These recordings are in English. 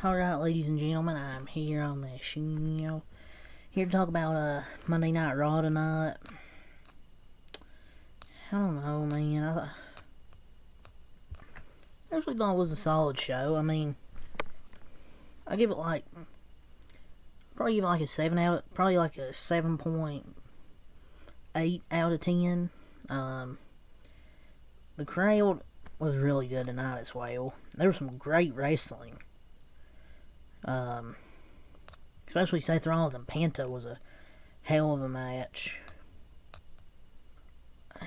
Alright, ladies and gentlemen, I'm here on the show. Here to talk about Monday Night Raw tonight. I don't know, man. I actually thought it was a solid show. I mean, I give it probably give it like a 7 out, probably like a 7.8 out of 10. The crowd was really good tonight as well. There was some great wrestling. Especially Seth Rollins and Penta was a hell of a match.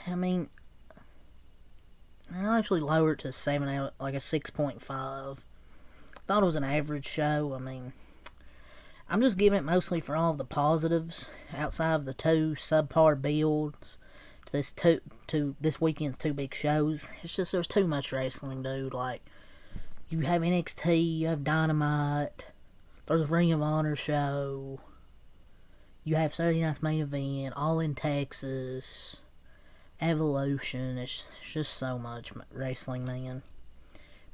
I mean, I actually lowered it to 7 out, like a 6.5. Thought it was an average show. I mean, I'm just giving it mostly for all of the positives outside of the two subpar builds to this weekend's two big shows. It's just there's too much wrestling, dude. Like, you have NXT, you have Dynamite, there's a Ring of Honor show, you have Saturday Night's Main Event, All in Texas, Evolution. It's just so much wrestling, man.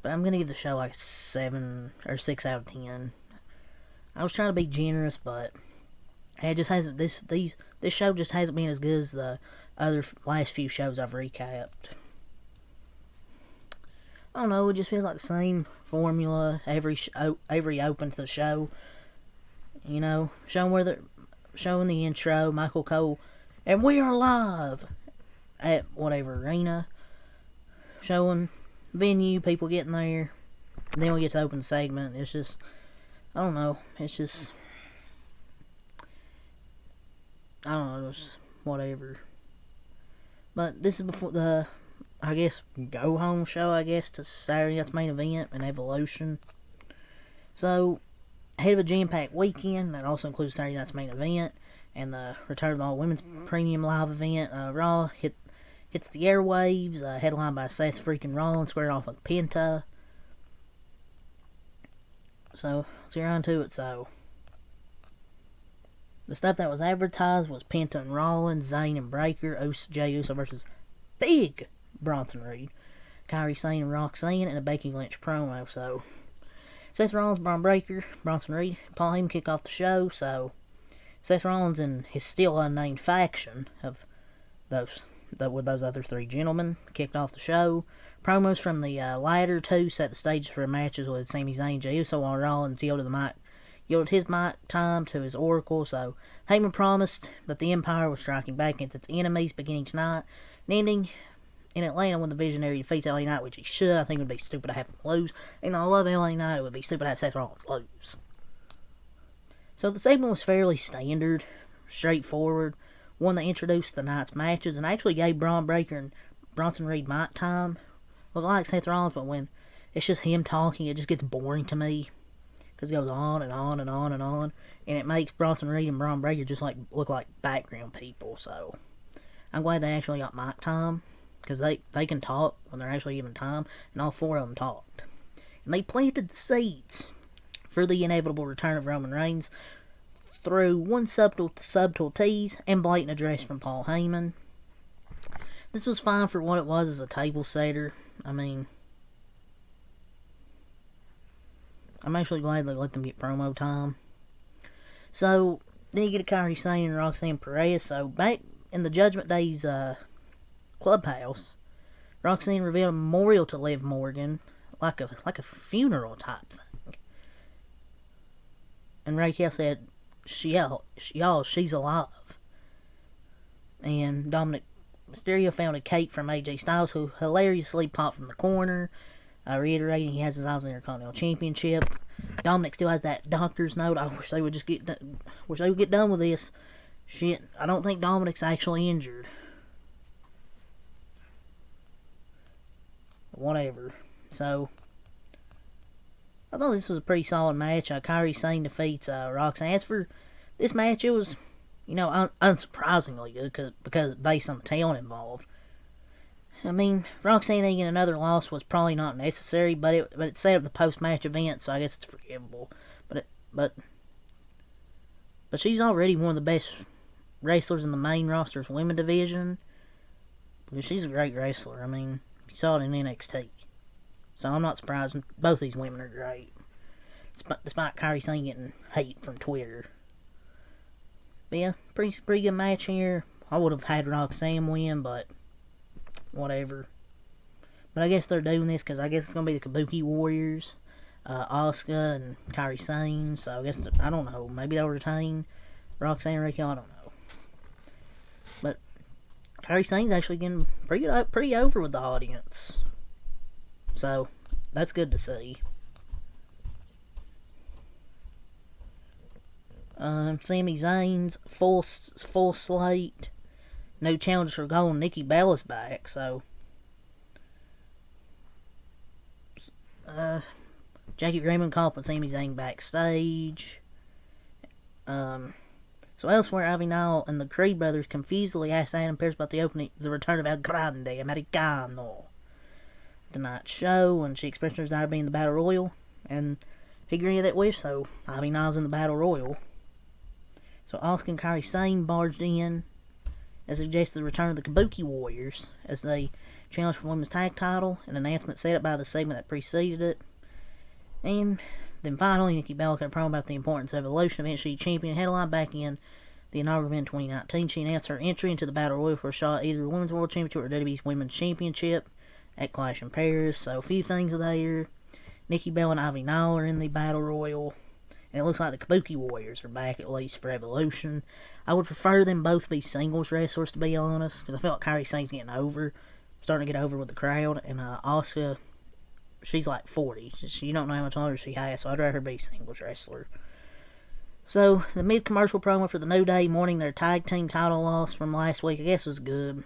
But I'm gonna give the show like a 7 or 6 out of 10. I was trying to be generous, but it just hasn't. This show just hasn't been as good as the other last few shows I've recapped. I don't know. It just feels like the same formula every open to the show. You know, showing the intro, Michael Cole, and we are live at whatever arena. Showing venue, people getting there. And then we get to the open segment. It's just, I don't know. It's just, I don't know. It's whatever. But this is before the, I guess, go home show, I guess, to Saturday Night's Main Event and Evolution. So, ahead of a jam-packed weekend, that also includes Saturday Night's Main Event and the return of the All-Women's Premium Live Event. Raw hits the airwaves, headlined by Seth freaking Rollins, squared off with Penta. So, let's get on to it. So, the stuff that was advertised was Penta and Rollins, Zayn and Breakker, Jey Uso versus Big Bronson Reed, Kairi Sane and Roxanne, and a Becky Lynch promo. So, Seth Rollins, Braun Breaker, Bronson Reed, Paul Heyman kick off the show. So, Seth Rollins and his still unnamed faction of with those other three gentlemen kicked off the show. Promos from the latter two set the stage for matches with Sami Zayn and Jey Uso, while Rollins yielded his mic time to his oracle. So Heyman promised that the Empire was striking back against its enemies beginning tonight and ending in Atlanta when the Visionary defeats LA Knight, which he should. I think it would be stupid to have him lose. And I love LA Knight. It would be stupid to have Seth Rollins lose. So the segment was fairly standard, straightforward. One that introduced the night's matches and actually gave Braun Breaker and Bronson Reed mic time. Look like Seth Rollins, but when it's just him talking, it just gets boring to me. Because it goes on and on and on and on. And it makes Bronson Reed and Braun Breaker just look like background people. So I'm glad they actually got mic time. Because they can talk when they're actually given time. And all four of them talked. And they planted seeds for the inevitable return of Roman Reigns through one subtle tease and blatant address from Paul Heyman. This was fine for what it was as a table setter. I mean, I'm actually glad they let them get promo time. So, then you get a Kairi Sane and Roxanne Perez. So, back in the Judgment Day's clubhouse, Roxanne revealed a memorial to Liv Morgan, like a funeral type thing. And Raquel said, she's alive. And Dominic Mysterio found a cake from AJ Styles, who hilariously popped from the corner, reiterating he has his eyes on the Intercontinental Championship. Dominic still has that doctor's note. I wish they would just get done with this. Shit, I don't think Dominic's actually injured. Whatever. So, I thought this was a pretty solid match. Kairi Sane defeats Roxanne. As for this match, it was, unsurprisingly good because based on the talent involved. I mean, Roxanne getting another loss was probably not necessary, but it set up the post-match event, so I guess it's forgivable. But she's already one of the best wrestlers in the main roster's women division. Because she's a great wrestler. I mean, you saw it in NXT. So I'm not surprised. Both these women are great. Despite Kairi Sane getting hate from Twitter. But yeah, pretty good match here. I would have had Roxanne win, but whatever. But I guess they're doing this because I guess it's going to be the Kabuki Warriors, Asuka and Kairi Sane. So I guess, I don't know, maybe they'll retain Roxanne and Ricky, I don't know. But Kairi Sane's actually getting pretty over with the audience. So that's good to see. Sami Zayn's full slate. No challenge for gold. Nikki Bella's back, so Jackie Raymond called with Sami Zayn backstage. So elsewhere, Avinal and the Creed brothers confusedly asked Adam Pearce about the return of El Grande Americano tonight's show, and she expressed her desire to be in the Battle Royal, and he granted that wish, so Avinal's in the Battle Royal. So Asuka and Kairi Sane barged in and suggested the return of the Kabuki Warriors as they challenged for the women's tag title, an announcement set up by the segment that preceded it. And then finally, Nikki Bella cut a promo about the importance of Evolution event. She champion headline back in the inaugural event in 2019. She announced her entry into the Battle Royal for a shot at either the Women's World Championship or WWE's Women's Championship at Clash in Paris. So a few things there. Nikki Bella and Ivy Nile are in the Battle Royal. And it looks like the Kabuki Warriors are back, at least for Evolution. I would prefer them both be singles wrestlers, to be honest, because I feel like Kairi Sane's getting over, starting to get over with the crowd, and Asuka, she's like 40. You don't know how much longer she has, so I'd rather her be a singles wrestler. So, the mid-commercial promo for the New Day mourning their tag team title loss from last week, I guess was good.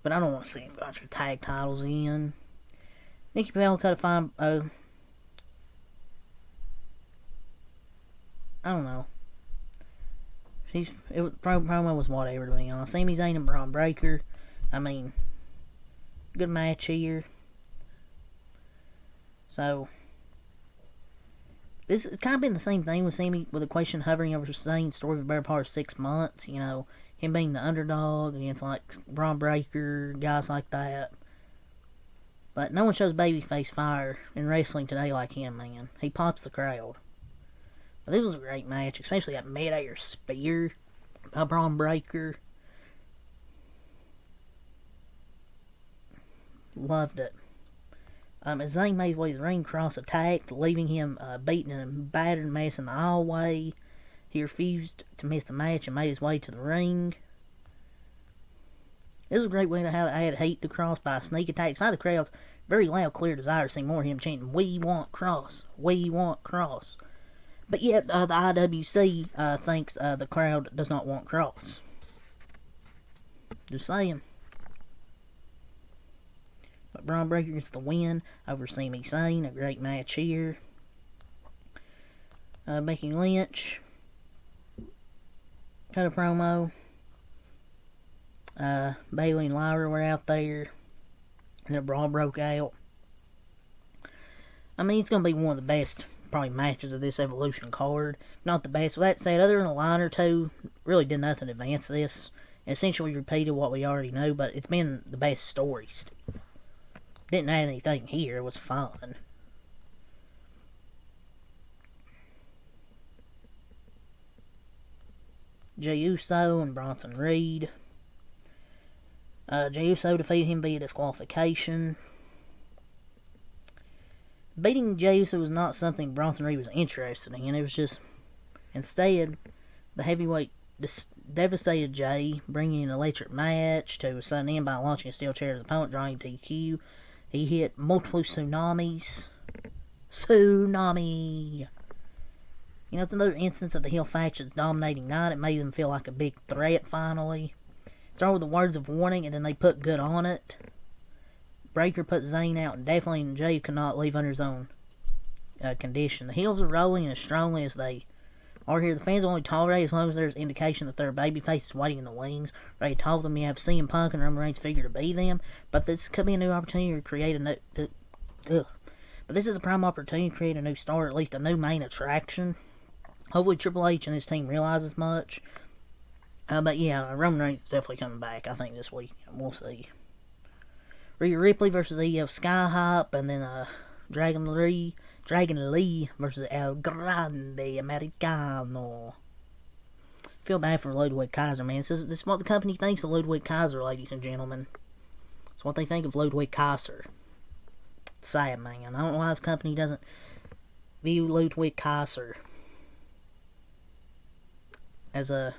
But I don't want to see them got their tag titles in. Nikki Bella cut a fine... I don't know. Promo was whatever, to be honest. Sami Zayn and Braun Breaker. I mean, good match here. So, this has kind of been the same thing with Sami, with the question hovering over Zayn's story for the better part of 6 months. You know, him being the underdog against, like, Braun Breaker, guys like that. But no one shows babyface fire in wrestling today like him, man. He pops the crowd. But this was a great match, especially that mid-air spear by Braun Breaker. Loved it. As Zayn made his way to the ring, Cross attacked, leaving him beaten in a battered mess in the hallway. He refused to miss the match and made his way to the ring. This was a great way to add heat to Cross by a sneak attack. Despite the crowd's very loud, clear desire to see more of him chanting, "We want Cross! We want Cross!" But yet, the IWC thinks the crowd does not want Cross. Just saying. But Braun Breaker gets the win over Sami Zayn. A great match here. Becky Lynch cut a promo. Bayley and Lyra were out there. And the brawl broke out. I mean, it's going to be one of the best, probably, matches of this Evolution card. Not the best. With that said, other than a line or two, really did nothing to advance this. Essentially repeated what we already know, but it's been the best story still. Didn't add anything here. It was fun. Jey Uso and Bronson Reed. Jey Uso defeated him via disqualification. Beating Jey Uso was not something Bronson Reed was interested in. It was just, instead, the heavyweight devastated Jey, bringing an electric match to a sudden end by launching a steel chair at his opponent, drawing DQ. He hit multiple tsunamis. Tsunami! You know, it's another instance of the heel faction's dominating night. It made them feel like a big threat, finally. Started with the words of warning, and then they put good on it. Breaker put Zayn out, and definitely Jey could not leave under his own condition. The heels are rolling as strongly as they are here. The fans only tolerate as long as there's indication that their babyface is waiting in the wings. They told them you have CM Punk and Roman Reigns figure to be them, but this could be a new opportunity to create a new... But this is a prime opportunity to create a new star, or at least a new main attraction. Hopefully Triple H and his team realize as much. But yeah, Roman Reigns is definitely coming back, I think, this week. We'll see. Rhea Ripley versus Io Skyhop, and then Dragon Lee versus El Grande Americano. Feel bad for Ludwig Kaiser, man. This is what the company thinks of Ludwig Kaiser, ladies and gentlemen. It's what they think of Ludwig Kaiser. It's sad, man. I don't know why this company doesn't view Ludwig Kaiser as a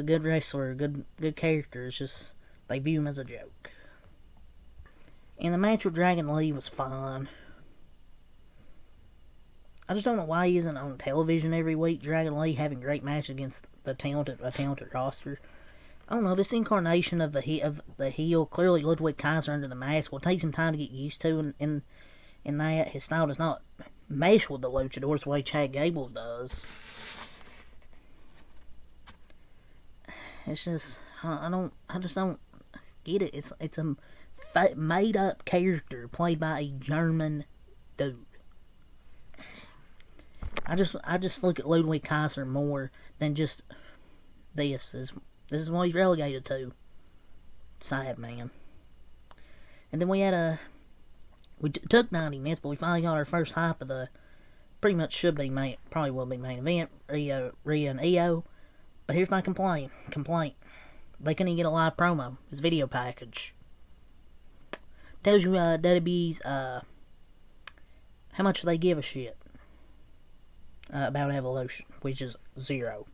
good wrestler, good character. It's just they view him as a joke. And the match with Dragon Lee was fine. I just don't know why he isn't on television every week. Dragon Lee having great matches against a talented roster. I don't know, this incarnation of the heel, clearly Ludwig Kaiser under the mask, will take some time to get used to, in that his style does not mesh with the luchadors the way Chad Gable does. It's just, I just don't get it. It's a made up character played by a German dude. I just look at Ludwig Kaiser more than just this is what he's relegated to. Sad, man. And then we took 90 minutes, but we finally got our first hype of the pretty much probably will be main event, Rhea and Io. But here's my complaint. They couldn't even get a live promo. It's video package. Tells you WWE's how much they give a shit about Evolution, which is 0.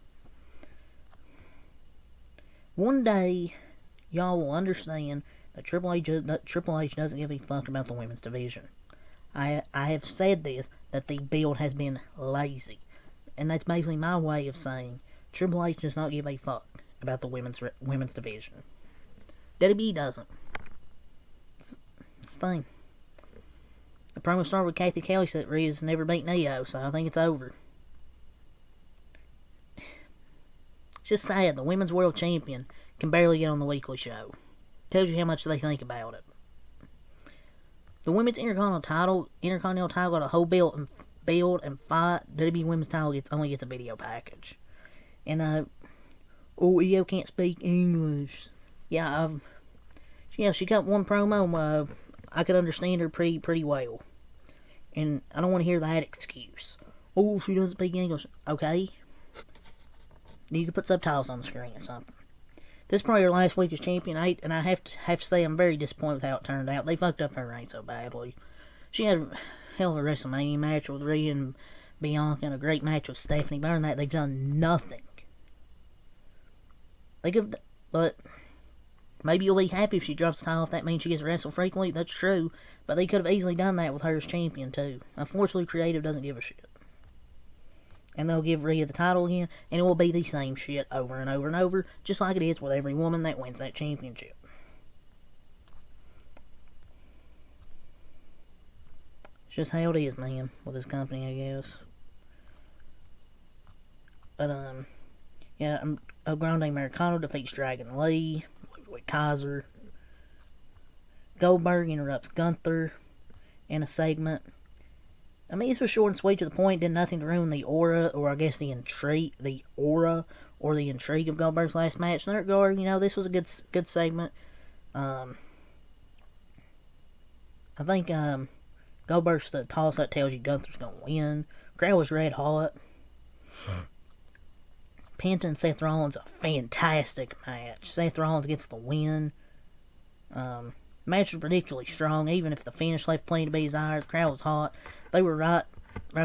One day, y'all will understand that Triple H doesn't give a fuck about the women's division. I have said this, that the build has been lazy. And that's basically my way of saying Triple H does not give a fuck about the women's division. WWE doesn't. It's the thing. The promo started with Kathy Kelly said Rhea's never beaten Io, so I think it's over. It's just sad. The women's world champion can barely get on the weekly show. Tells you how much they think about it. The women's Intercontinental title got a whole build and fight. WWE women's title only gets a video package. And Io can't speak English. Yeah, she got one promo. I could understand her pretty well. And I don't want to hear that excuse. Oh, she doesn't speak English. Okay. You could put subtitles on the screen or something. This is probably her last week as champion, and I have to say I'm very disappointed with how it turned out. They fucked up her reign so badly. She had a hell of a WrestleMania match with Rhea and Bianca, and a great match with Stephanie. Better than that, they've done nothing. But maybe you'll be happy if she drops the title if that means she gets to wrestle frequently. That's true, but they could have easily done that with her as champion too. Unfortunately, creative doesn't give a shit. And they'll give Rhea the title again, and it will be the same shit over and over and over, just like it is with every woman that wins that championship. It's just how it is, man, with this company, I guess. But, yeah, El Grande Americano defeats Dragon Lee, Ludwig Kaiser. Goldberg interrupts Gunther in a segment. I mean, this was short and sweet to the point, did nothing to ruin the aura, or I guess the intrigue of Goldberg's last match. In that regard, this was a good segment. I think Goldberg's toss that tells you Gunther's gonna win. Crowd was red hot. Penta and Seth Rollins, a fantastic match. Seth Rollins gets the win. Match was particularly strong, even if the finish left plenty to be desired. The crowd was hot. They were right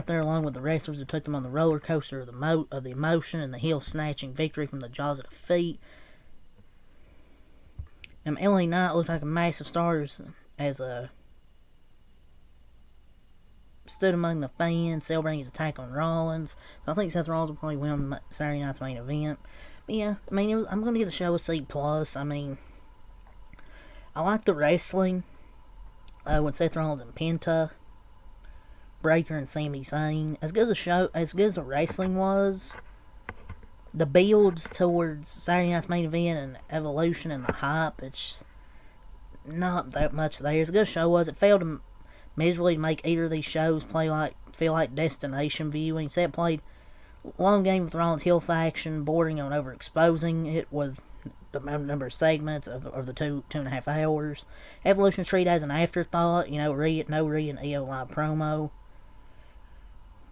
there along with the wrestlers who took them on the roller coaster of the emotion and the heel snatching victory from the jaws of defeat. LA Knight looked like a massive star as stood among the fans celebrating his attack on Rollins. So I think Seth Rollins will probably win Saturday night's main event. But yeah, I mean, I'm going to give the show a C+. I mean, I like the wrestling with Seth Rollins and Penta, Breaker and Sami Zayn. As good as the wrestling was, the builds towards Saturday night's main event and Evolution and the hype, it's not that much there. As good as the show was, it failed miserably to make either of these shows feel like destination viewing. So it played long game with Rollins' heel faction, bordering on overexposing it with the number of segments of the 2.5 hours. Evolution treated as an afterthought. No Rhea and Io live promo.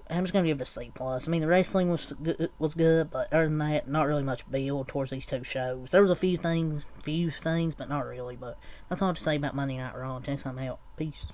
I'm just gonna give it a C plus. I mean, the wrestling was good, but other than that, not really much build towards these two shows. There was a few things, but not really. But that's all I have to say about Monday Night Raw. Check something out. Peace.